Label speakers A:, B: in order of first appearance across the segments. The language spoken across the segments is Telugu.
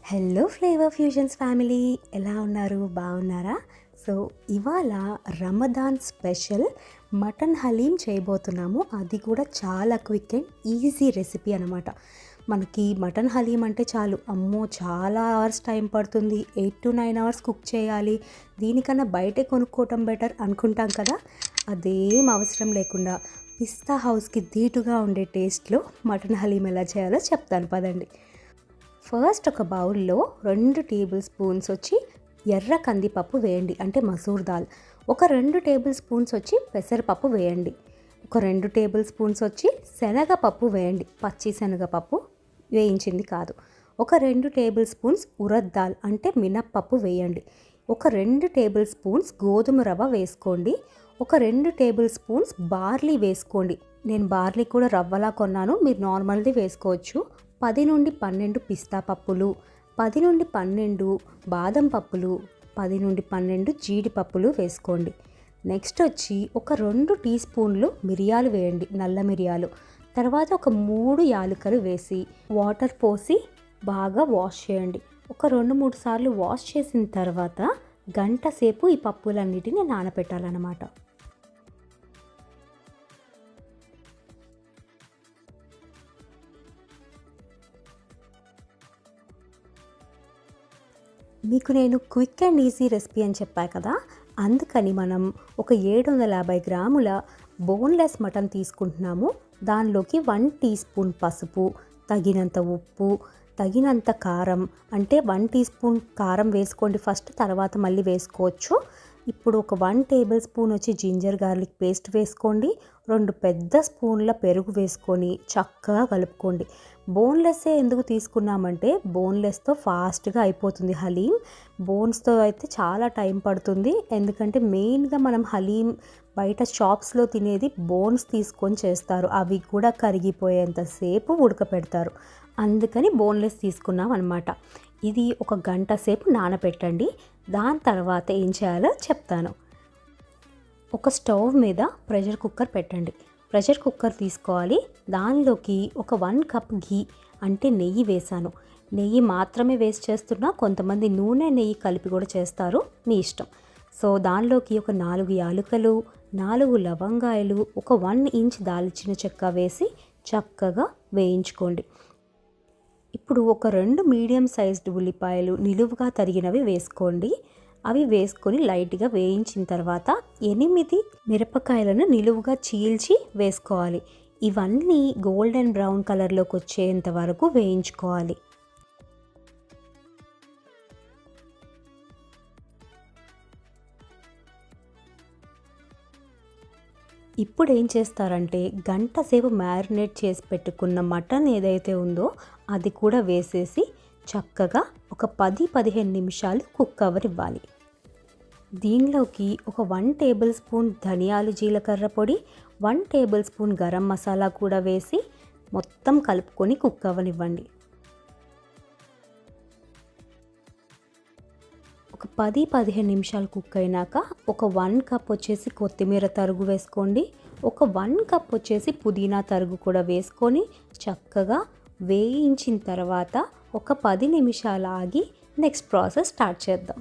A: హలో ఫ్లేవర్ ఫ్యూజన్స్ ఫ్యామిలీ, ఎలా ఉన్నారు? బాగున్నారా? సో ఇవాళ రమదాన్ స్పెషల్ మటన్ హలీం చేయబోతున్నాము. అది కూడా చాలా క్విక్ అండ్ ఈజీ రెసిపీ అనమాట. మనకి మటన్ హలీం అంటే చాలు, అమ్మో చాలా అవర్స్ టైం పడుతుంది, 8 to 9 అవర్స్ కుక్ చేయాలి, దీనికన్నా బయటే కొనుక్కోవటం బెటర్ అనుకుంటాం కదా. అదేం అవసరం లేకుండా పిస్తా హౌస్కి ధీటుగా ఉండే టేస్ట్లో మటన్ హలీం ఎలా చేయాలో చెప్తాను, పదండి. ఫస్ట్ ఒక బౌల్లో 2 టేబుల్ స్పూన్స్ వచ్చి ఎర్ర కందిపప్పు వేయండి, అంటే మసూర్ దాల్. ఒక 2 టేబుల్ స్పూన్స్ వచ్చి పెసరపప్పు వేయండి. ఒక 2 టేబుల్ స్పూన్స్ వచ్చి శనగపప్పు వేయండి, పచ్చి శనగపప్పు, వేయించింది కాదు. ఒక 2 టేబుల్ స్పూన్స్ ఉరద్ దాల్ అంటే మినప్పప్పు వేయండి. ఒక 2 టేబుల్ స్పూన్స్ గోధుమ రవ్వ వేసుకోండి. ఒక 2 టేబుల్ స్పూన్స్ బార్లీ వేసుకోండి. నేను బార్లీ కూడా రవ్వలా కొన్నాను, మీరు నార్మల్ది వేసుకోవచ్చు. 10 నుండి 12 పిస్తా పప్పులు, 10 నుండి 12 బాదం పప్పులు, 10 నుండి 12 జీడిపప్పులు వేసుకోండి. నెక్స్ట్ వచ్చి ఒక 2 టీ స్పూన్లు మిరియాలు వేయండి, నల్ల మిరియాలు. తర్వాత ఒక 3 యాలకులు వేసి వాటర్ పోసి బాగా వాష్ చేయండి. ఒక 2-3 సార్లు వాష్ చేసిన తర్వాత గంట సేపు ఈ పప్పులన్నిటిని నానబెట్టాలన్నమాట. మీకు నేను క్విక్ అండ్ ఈజీ రెసిపీ అని చెప్పాను కదా, అందుకని మనం ఒక 750 గ్రాముల బోన్లెస్ మటన్ తీసుకుంటున్నాము. దానిలోకి 1 టీ స్పూన్ పసుపు, తగినంత ఉప్పు, తగినంత కారం, అంటే 1 టీ స్పూన్ కారం వేసుకోండి ఫస్ట్, తర్వాత మళ్ళీ వేసుకోవచ్చు. ఇప్పుడు ఒక 1 టేబుల్ స్పూన్ వచ్చి జింజర్ గార్లిక్ పేస్ట్ వేసుకోండి. 2 పెద్ద స్పూన్ల పెరుగు వేసుకొని చక్కగా కలుపుకోండి. బోన్లెస్సే ఎందుకు తీసుకున్నామంటే బోన్లెస్తో ఫాస్ట్గా అయిపోతుంది హలీం. బోన్స్తో అయితే చాలా టైం పడుతుంది, ఎందుకంటే మెయిన్గా మనం హలీం బయట షాప్స్లో తినేది బోన్స్ తీసుకొని చేస్తారు, అవి కూడా కరిగిపోయేంతసేపు ఉడకపెడతారు. అందుకని బోన్లెస్ తీసుకున్నాం అనమాట. ఇది ఒక గంట సేపు నానబెట్టండి. దాని తర్వాత ఏం చేయాలో చెప్తాను. ఒక స్టవ్ మీద ప్రెషర్ కుక్కర్ పెట్టండి. ప్రెషర్ కుక్కర్ తీసుకోవాలి. దానిలోకి ఒక 1 కప్ ఘీ అంటే నెయ్యి వేసాను. నెయ్యి మాత్రమే వేస్ట్ చేస్తున్నా, కొంతమంది నూనె నెయ్యి కలిపి కూడా చేస్తారు, మీ ఇష్టం. సో దానిలోకి ఒక 4 యాలకులు, 4 లవంగాయలు, ఒక 1 ఇంచ్ దాల్చిన చెక్క వేసి చక్కగా వేయించుకోండి. ఇప్పుడు ఒక 2 మీడియం సైజ్డ్ ఉల్లిపాయలు నిలువుగా తరిగినవి వేసుకోండి. అవి వేసుకొని లైట్గా వేయించిన తర్వాత 8 మిరపకాయలను నిలువుగా చీల్చి వేసుకోవాలి. ఇవన్నీ గోల్డెన్ బ్రౌన్ కలర్లోకి వచ్చేంత వరకు వేయించుకోవాలి. ఇప్పుడు ఏం చేస్తారంటే గంట సేపు మ్యారినేట్ చేసి పెట్టుకున్న మటన్ ఏదైతే ఉందో అది కూడా వేసేసి చక్కగా ఒక 10-15 నిమిషాలు కుక్ అవ్వనివ్వాలి. దీనిలోకి ఒక 1 టేబుల్ స్పూన్ ధనియాలు జీలకర్ర పొడి, 1 టేబుల్ స్పూన్ గరం మసాలా కూడా వేసి మొత్తం కలుపుకొని కుక్ అవ్వనివ్వండి. ఒక 10-15 నిమిషాలు కుక్ అయినాక ఒక 1 కప్ వచ్చేసి కొత్తిమీర తరుగు వేసుకోండి. ఒక 1 కప్ వచ్చేసి పుదీనా తరుగు కూడా వేసుకొని చక్కగా వేయించిన తర్వాత ఒక 10 నిమిషాలు ఆగి నెక్స్ట్ ప్రాసెస్ స్టార్ట్ చేద్దాం.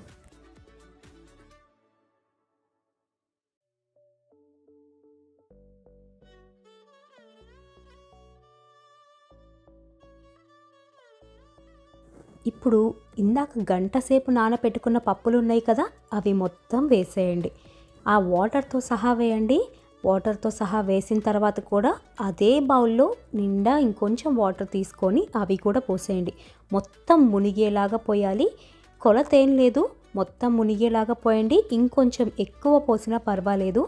A: ఇప్పుడు ఇందాక గంట సేపు నానబెట్టుకున్న పప్పులు ఉన్నాయి కదా, అవి మొత్తం వేసేయండి. ఆ వాటర్తో సహా వేయండి. వాటర్తో సహా వేసిన తర్వాత కూడా అదే బౌల్లో నిండా ఇంకొంచెం వాటర్ తీసుకొని అవి కూడా పోసేయండి. మొత్తం మునిగేలాగా పోయాలి, కొలత ఏం లేదు, మొత్తం మునిగేలాగా పోయండి. ఇంకొంచెం ఎక్కువ పోసినా పర్వాలేదు,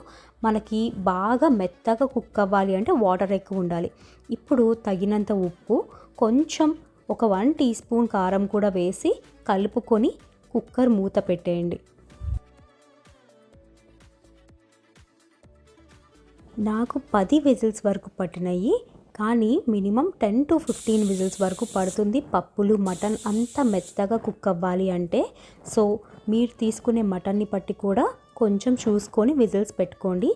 A: మనకి బాగా మెత్తగా కుక్ అవ్వాలి అంటే వాటర్ ఎక్కువ ఉండాలి. ఇప్పుడు తగినంత ఉప్పు, కొంచెం ఒక 1 టీ స్పూన్ కారం కూడా వేసి కలుపుకొని కుక్కర్ మూత పెట్టేయండి. నాకు 10 విజిల్స్ వరకు పట్టినాయి, కానీ మినిమం 10 to 15 విజిల్స్ వరకు పడుతుంది పప్పులు మటన్ అంతా మెత్తగా కుక్ అవ్వాలి అంటే. సో మీరు తీసుకునే మటన్ని బట్టి కూడా కొంచెం చూసుకొని విజిల్స్ పెట్టుకోండి.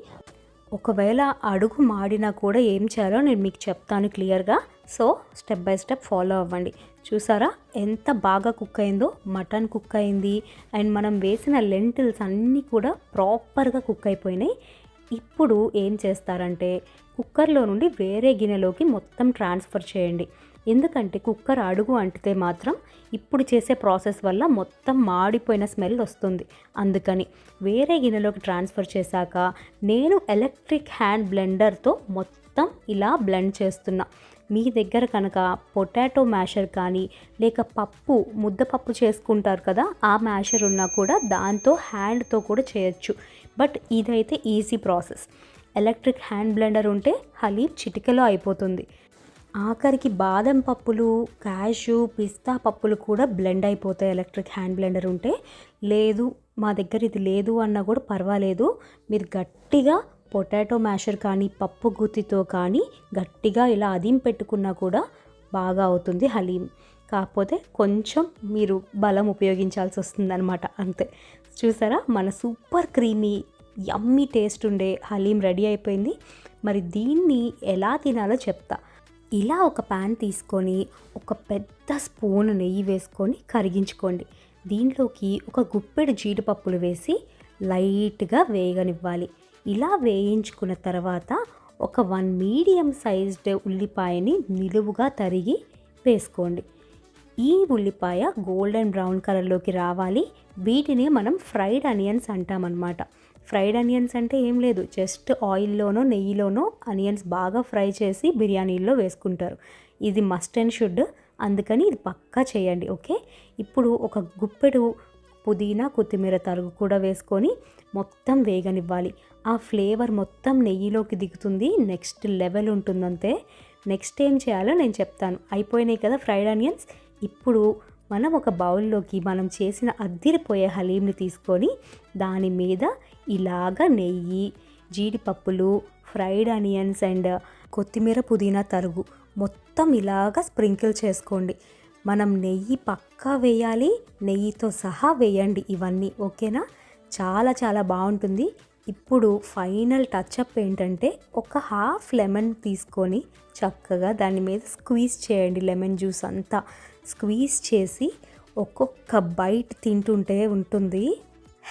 A: ఒకవేళ అడుగు మాడినా కూడా ఏం చేయాలో నేను మీకు చెప్తాను క్లియర్గా. So step by step follow అవ్వండి. చూసారా ఎంత బాగా కుక్ అయిందో, మటన్ కుక్ అయింది అండ్ మనం వేసిన లెంటిల్స్ అన్నీ కూడా ప్రాపర్గా కుక్ అయిపోయినాయి. ఇప్పుడు ఏం చేస్తారంటే కుక్కర్లో నుండి వేరే గిన్నెలోకి మొత్తం ట్రాన్స్ఫర్ చేయండి. ఎందుకంటే కుక్కర్ అడుగు అంటితే మాత్రం ఇప్పుడు చేసే ప్రాసెస్ వల్ల మొత్తం మాడిపోయిన స్మెల్ వస్తుంది. అందుకని వేరే గిన్నెలోకి ట్రాన్స్ఫర్ చేశాక నేను ఎలక్ట్రిక్ హ్యాండ్ బ్లెండర్తో మొత్తం ఇలా బ్లెండ్ చేస్తున్నా. మీ దగ్గర కనుక పొటాటో మ్యాషర్ కానీ లేక ముద్దపప్పు చేసుకుంటారు కదా, ఆ మ్యాషర్ ఉన్నా కూడా దాంతో హ్యాండ్తో కూడా చేయొచ్చు. బట్ ఇదైతే easy process. Electric hand blender ఉంటే హలీం చిటికెలో అయిపోతుంది. ఆఖరికి బాదం పప్పులు, క్యాషు, పిస్తా పప్పులు కూడా బ్లెండ్ అయిపోతాయి ఎలక్ట్రిక్ హ్యాండ్ బ్లెండర్ ఉంటే. లేదు మా దగ్గర ఇది లేదు అన్నా కూడా పర్వాలేదు, మీరు గట్టిగా పొటాటో మ్యాషర్ కానీ పప్పు గుత్తితో కానీ గట్టిగా ఇలా అదిం పెట్టుకున్నా కూడా బాగా అవుతుంది హలీం. కాకపోతే కొంచెం మీరు బలం ఉపయోగించాల్సి వస్తుందన్నమాట, అంతే. చూసారా మన సూపర్ క్రీమీ యమ్మీ టేస్ట్ ఉండే హలీం రెడీ అయిపోయింది. మరి దీన్ని ఎలా తినాలో చెప్తా. ఇలా ఒక ప్యాన్ తీసుకొని ఒక పెద్ద స్పూన్ నెయ్యి వేసుకొని కరిగించుకోండి. దీంట్లోకి ఒక గుప్పెడు జీడిపప్పులు వేసి లైట్గా వేగనివ్వాలి. ఇలా వేయించుకున్న తర్వాత ఒక 1 మీడియం సైజ్డ్ ఉల్లిపాయని నిలువుగా తరిగి వేసుకోండి. ఈ ఉల్లిపాయ గోల్డెన్ బ్రౌన్ కలర్లోకి రావాలి. వీటిని మనం ఫ్రైడ్ ఆనియన్స్ అంటామన్నమాట. ఫ్రైడ్ ఆనియన్స్ అంటే ఏం లేదు, జస్ట్ ఆయిల్లోనో నెయ్యిలోనో ఆనియన్స్ బాగా ఫ్రై చేసి బిర్యానీల్లో వేసుకుంటారు. ఇది మస్ట్ అండ్ షుడ్, అందుకని ఇది పక్కా చేయండి. ఓకే, ఇప్పుడు ఒక గుప్పెడు పుదీనా కొత్తిమీర తరుగు కూడా వేసుకొని మొత్తం వేగనివ్వాలి. ఆ ఫ్లేవర్ మొత్తం నెయ్యిలోకి దిగుతుంది, నెక్స్ట్ లెవెల్ ఉంటుందంతే. నెక్స్ట్ ఏం చేయాలో నేను చెప్తాను. అయిపోయినాయి కదా ఫ్రైడ్ ఆనియన్స్. ఇప్పుడు మనం ఒక బౌల్లోకి మనం చేసిన అద్దిరిపోయే హలీంని తీసుకొని దాని మీద ఇలాగ నెయ్యి, జీడిపప్పులు, ఫ్రైడ్ ఆనియన్స్ అండ్ కొత్తిమీర పుదీనా తరుగు మొత్తం ఇలాగ స్ప్రింకిల్ చేసుకోండి. మనం నెయ్యి పక్కా వేయాలి, నెయ్యితో సహా వేయండి ఇవన్నీ. ఓకేనా, చాలా చాలా బాగుంటుంది. ఇప్పుడు ఫైనల్ టచ్అప్ ఏంటంటే ఒక హాఫ్ లెమన్ తీసుకొని చక్కగా దాని మీద స్క్వీజ్ చేయండి. లెమన్ జ్యూస్ అంతా స్క్వీజ్ చేసి ఒక్కొక్క బైట్ తింటుంటే ఉంటుంది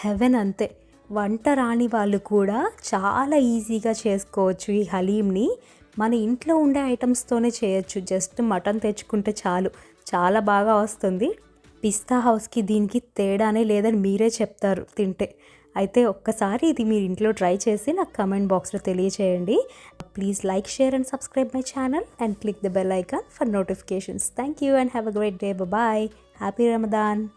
A: హెవెన్, అంతే. వంట రాని వాళ్ళు కూడా చాలా ఈజీగా చేసుకోవచ్చు ఈ హలీంని. మన ఇంట్లో ఉండే ఐటమ్స్తోనే చేయొచ్చు. జస్ట్ మటన్ తెచ్చుకుంటే చాలు, చాలా బాగా వస్తుంది. పిస్తా హౌస్కి దీనికి తేడానే లేదని మీరే చెప్తారు తింటే. అయితే ఒక్కసారి ఇది మీరు ఇంట్లో ట్రై చేసి నాకు కమెంట్ బాక్స్లో తెలియచేయండి. Please like, share and subscribe my channel and click the bell icon for notifications. Thank you and have a great day. Bye bye. Happy Ramadan.